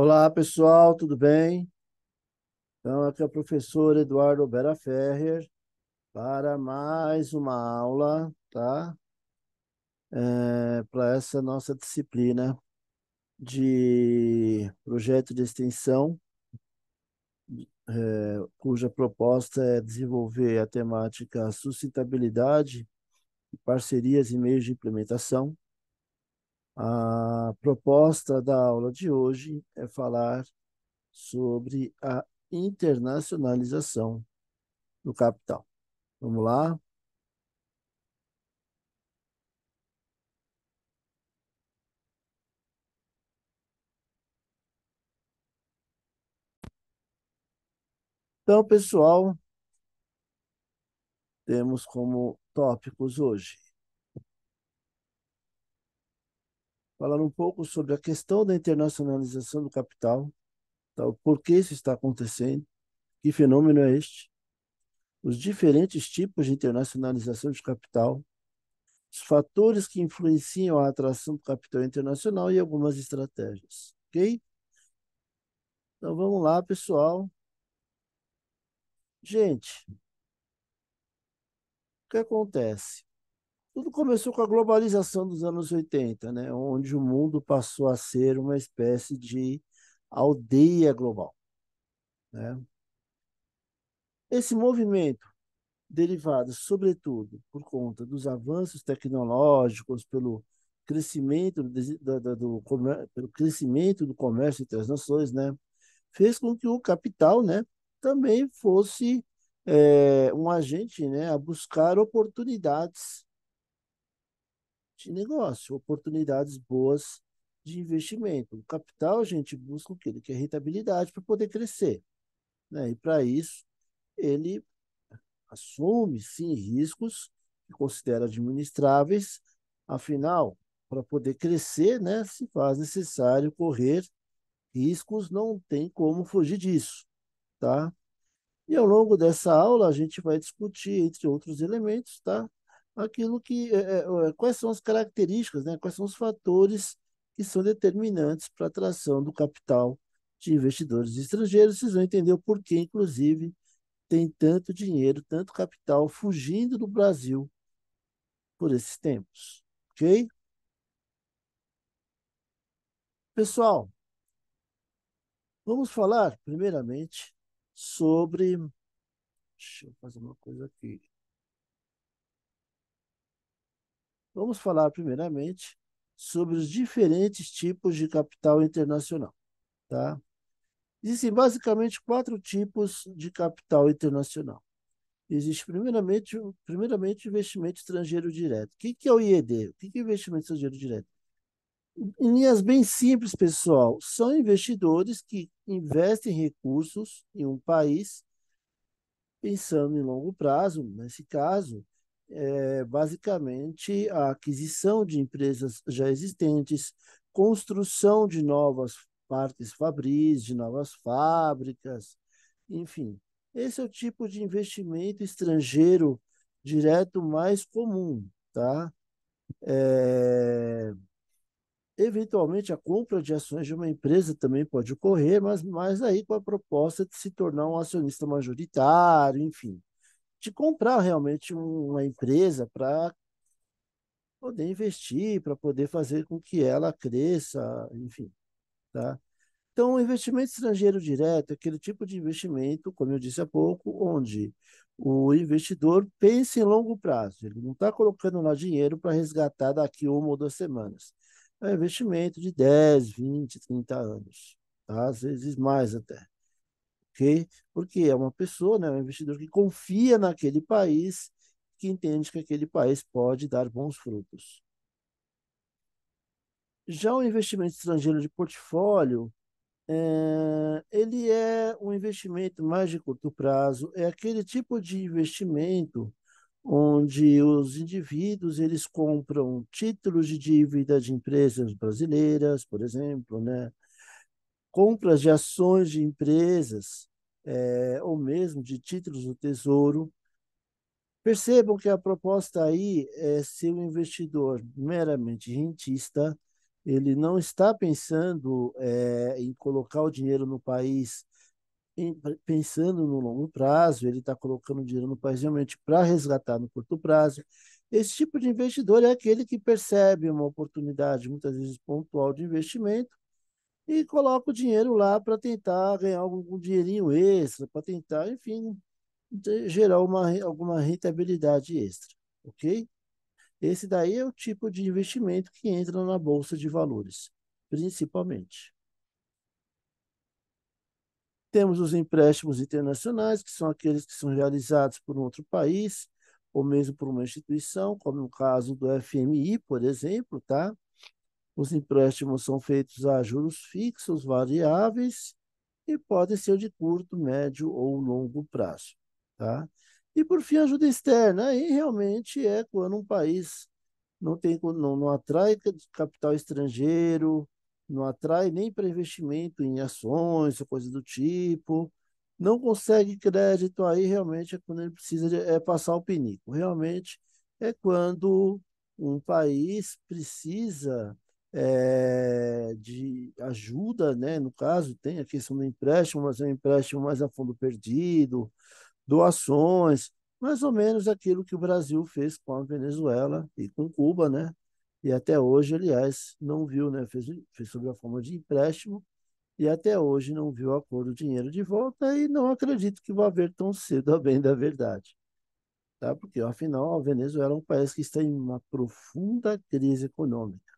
Olá, pessoal, tudo bem? Então, aqui é o professor Eduardo Bera Ferrer para mais uma aula, tá? Para essa nossa disciplina de projeto de extensão, cuja proposta é desenvolver a temática sustentabilidade, parcerias e meios de implementação. A proposta da aula de hoje é falar sobre a internacionalização do capital. Vamos lá? Então, pessoal, temos como tópicos hoje falar um pouco sobre a questão da internacionalização do capital, tá? O porquê isso está acontecendo, que fenômeno é este, os diferentes tipos de internacionalização de capital, os fatores que influenciam a atração do capital internacional e algumas estratégias, ok? Então vamos lá, pessoal. Gente, o que acontece? Tudo começou com a globalização dos anos 80, né? Onde o mundo passou a ser uma espécie de aldeia global, né? Esse movimento, derivado, sobretudo, por conta dos avanços tecnológicos, pelo crescimento pelo crescimento do comércio entre as nações, né? Fez com que o capital, né, também fosse um agente, né, a buscar oportunidades de negócio, oportunidades boas de investimento. O capital, a gente busca o quê? Ele quer rentabilidade para poder crescer, né? E para isso, ele assume, sim, riscos que considera administráveis, afinal, para poder crescer, né, se faz necessário correr riscos, não tem como fugir disso, tá? E ao longo dessa aula a gente vai discutir, entre outros elementos, tá? Aquilo que quais são as características, né? Quais são os fatores que são determinantes para a atração do capital de investidores estrangeiros. Vocês vão entender o porquê, inclusive, tem tanto dinheiro, tanto capital fugindo do Brasil por esses tempos, ok? Pessoal, vamos falar primeiramente sobre. Deixa eu fazer uma coisa aqui. Vamos falar primeiramente sobre os diferentes tipos de capital internacional, tá? Existem basicamente quatro tipos de capital internacional. Existe primeiramente investimento estrangeiro direto. O que é o IED? O que é investimento estrangeiro direto? Em linhas bem simples, pessoal, são investidores que investem recursos em um país pensando em longo prazo, nesse caso, basicamente a aquisição de empresas já existentes, construção de novas partes fabris, de novas fábricas, enfim. Esse é o tipo de investimento estrangeiro direto mais comum, tá? É, Eventualmente, a compra de ações de uma empresa também pode ocorrer, mas mais aí com a proposta de se tornar um acionista majoritário, enfim, de comprar realmente uma empresa para poder investir, para poder fazer com que ela cresça, enfim, tá? Então, o investimento estrangeiro direto é aquele tipo de investimento, como eu disse há pouco, onde o investidor pensa em longo prazo. Ele não está colocando lá dinheiro para resgatar daqui uma ou duas semanas. É um investimento de 10, 20, 30 anos, tá? Às vezes mais até. Ok? Porque é uma pessoa, né, um investidor que confia naquele país, que entende que aquele país pode dar bons frutos. Já o investimento estrangeiro de portfólio, ele é um investimento mais de curto prazo, é aquele tipo de investimento onde os indivíduos eles compram títulos de dívida de empresas brasileiras, por exemplo, né? Compras de ações de empresas, ou mesmo de títulos do Tesouro. Percebam que a proposta aí é ser um investidor meramente rentista, ele não está pensando em colocar o dinheiro no país pensando no longo prazo, ele está colocando dinheiro no país realmente para resgatar no curto prazo. Esse tipo de investidor é aquele que percebe uma oportunidade, muitas vezes pontual, de investimento e coloca o dinheiro lá para tentar ganhar algum dinheirinho extra, para tentar, enfim, gerar alguma rentabilidade extra, ok? Esse daí é o tipo de investimento que entra na Bolsa de Valores, principalmente. Temos os empréstimos internacionais, que são aqueles que são realizados por um outro país, ou mesmo por uma instituição, como no caso do FMI, por exemplo, tá? Os empréstimos são feitos a juros fixos, variáveis, e podem ser de curto, médio ou longo prazo, tá? E por fim, a ajuda externa, aí realmente é quando um país não atrai capital estrangeiro, não atrai nem para investimento em ações ou coisa do tipo, não consegue crédito, aí realmente é quando ele precisa passar o pinico. Realmente é quando um país precisa de ajuda, né? No caso, tem a questão do empréstimo, mas é um empréstimo mais a fundo perdido, doações, mais ou menos aquilo que o Brasil fez com a Venezuela e com Cuba, né? E até hoje, aliás, não viu, né? Fez sob a forma de empréstimo e até hoje não viu a cor do dinheiro de volta e não acredito que vai haver tão cedo a bem da verdade, tá? Porque, afinal, a Venezuela é um país que está em uma profunda crise econômica.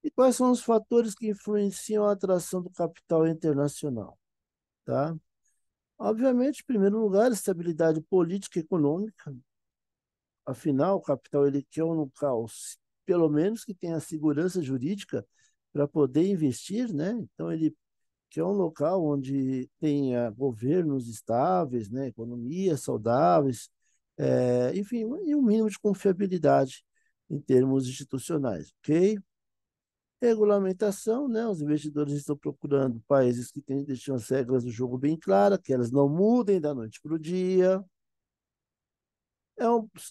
E quais são os fatores que influenciam a atração do capital internacional, tá? Obviamente, em primeiro lugar, estabilidade política e econômica. Afinal, o capital ele quer um local, pelo menos que tenha segurança jurídica para poder investir, né? Então, ele quer um local onde tenha governos estáveis, né? Economias saudáveis, enfim, e um mínimo de confiabilidade em termos institucionais, ok? Regulamentação, né? Os investidores estão procurando países que deixam as regras do jogo bem claras, que elas não mudem da noite para o dia.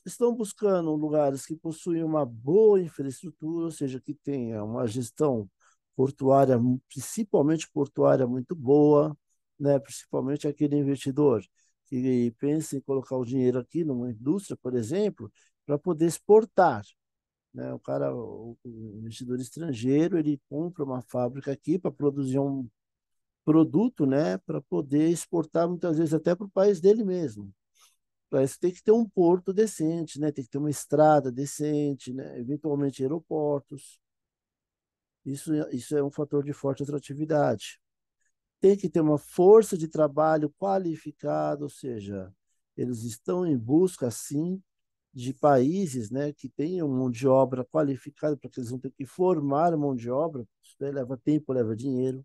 Estão buscando lugares que possuem uma boa infraestrutura, ou seja, que tenha uma gestão portuária, principalmente portuária, muito boa, né? Principalmente aquele investidor que pensa em colocar o dinheiro aqui numa indústria, por exemplo, para poder exportar, né? O investidor estrangeiro, ele compra uma fábrica aqui para produzir um produto, né? Para poder exportar muitas vezes até para o país dele mesmo. Para isso tem que ter um porto decente, né? Tem que ter uma estrada decente, né? Eventualmente aeroportos. Isso é um fator de forte atratividade. Tem que ter uma força de trabalho qualificada, ou seja, eles estão em busca, sim, de países, né, que tenham mão de obra qualificada, porque eles vão ter que formar mão de obra, isso daí leva tempo, leva dinheiro.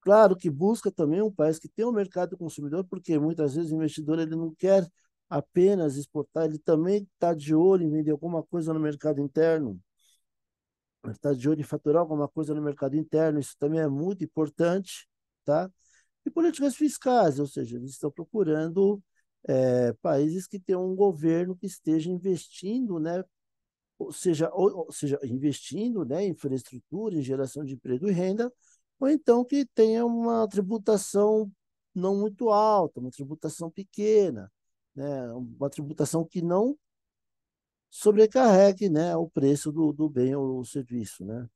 Claro que busca também um país que tem um mercado consumidor, porque muitas vezes o investidor ele não quer apenas exportar, ele também está de olho em vender alguma coisa no mercado interno, está de olho em faturar alguma coisa no mercado interno, isso também é muito importante, tá? E políticas fiscais, ou seja, eles estão procurando países que tenham um governo que esteja investindo, né? Ou seja, investindo, né, em infraestrutura, em geração de emprego e renda, ou então que tenha uma tributação não muito alta, uma tributação pequena, né, uma tributação que não sobrecarregue, né, o preço do bem ou serviço, né.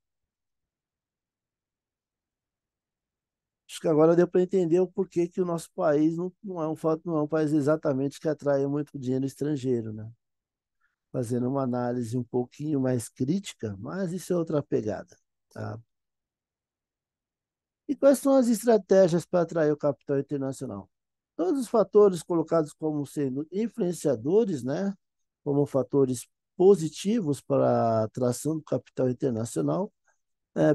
Acho que agora deu para entender o porquê que o nosso país não é um país exatamente que atrai muito dinheiro estrangeiro, né? Fazendo uma análise um pouquinho mais crítica, mas isso é outra pegada, tá? E quais são as estratégias para atrair o capital internacional? Todos os fatores colocados como sendo influenciadores, né, como fatores positivos para a atração do capital internacional,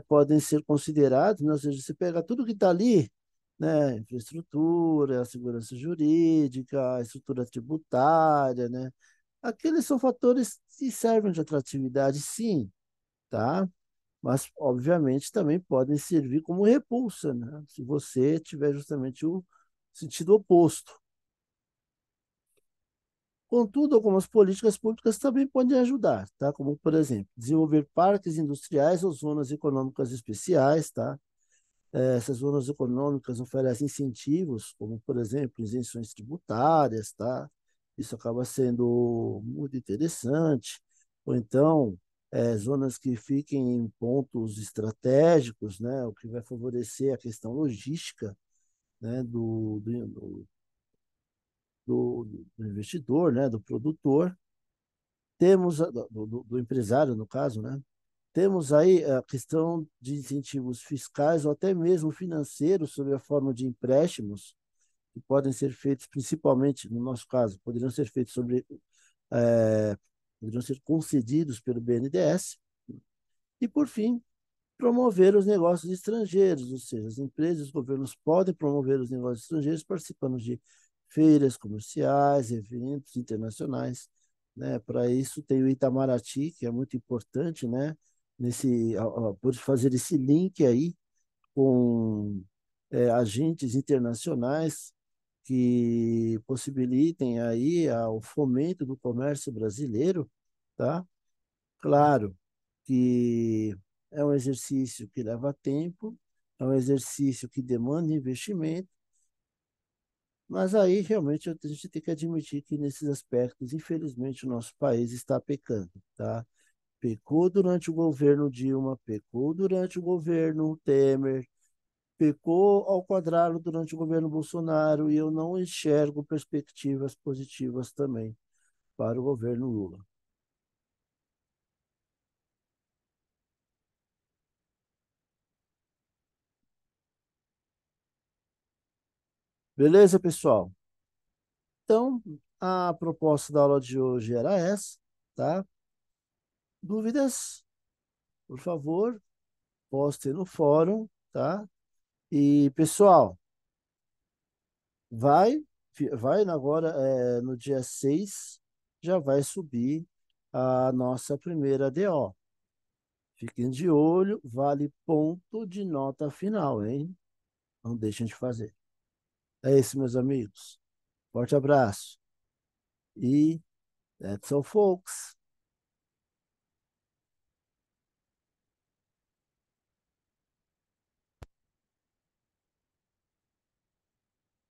podem ser considerados, né, ou seja, você pega tudo que está ali, né, infraestrutura, a segurança jurídica, a estrutura tributária, né, aqueles são fatores que servem de atratividade, sim, tá? Mas obviamente também podem servir como repulsa, né? Se você tiver justamente o sentido oposto. Contudo, algumas políticas públicas também podem ajudar, tá? Como, por exemplo, desenvolver parques industriais ou zonas econômicas especiais, tá? Essas zonas econômicas oferecem incentivos, como, por exemplo, isenções tributárias, tá? Isso acaba sendo muito interessante. Ou então, zonas que fiquem em pontos estratégicos, né? O que vai favorecer a questão logística, né? Do investidor, né? Do produtor. Temos, do empresário, no caso, né? Temos aí a questão de incentivos fiscais ou até mesmo financeiros, sob a forma de empréstimos, que podem ser feitos, principalmente, no nosso caso, é, poderiam ser concedidos pelo BNDES. E, por fim, promover os negócios estrangeiros, ou seja, as empresas e os governos podem promover os negócios estrangeiros participando de feiras comerciais, eventos internacionais, né? Para isso tem o Itamaraty, que é muito importante, né? Por fazer esse link aí com agentes internacionais que possibilitem aí o fomento do comércio brasileiro, tá? Claro que é um exercício que leva tempo, é um exercício que demanda investimento, mas aí realmente a gente tem que admitir que nesses aspectos, infelizmente, o nosso país está pecando, tá? Pecou durante o governo Dilma, pecou durante o governo Temer, pecou ao quadrado durante o governo Bolsonaro e eu não enxergo perspectivas positivas também para o governo Lula. Beleza, pessoal? Então, a proposta da aula de hoje era essa, tá? Dúvidas, por favor, postem no fórum, tá? E, pessoal, vai, vai agora, no dia 6 já vai subir a nossa primeira DO. Fiquem de olho, vale ponto de nota final, hein? Não deixem de fazer. É isso, meus amigos. Forte abraço. E that's all, folks.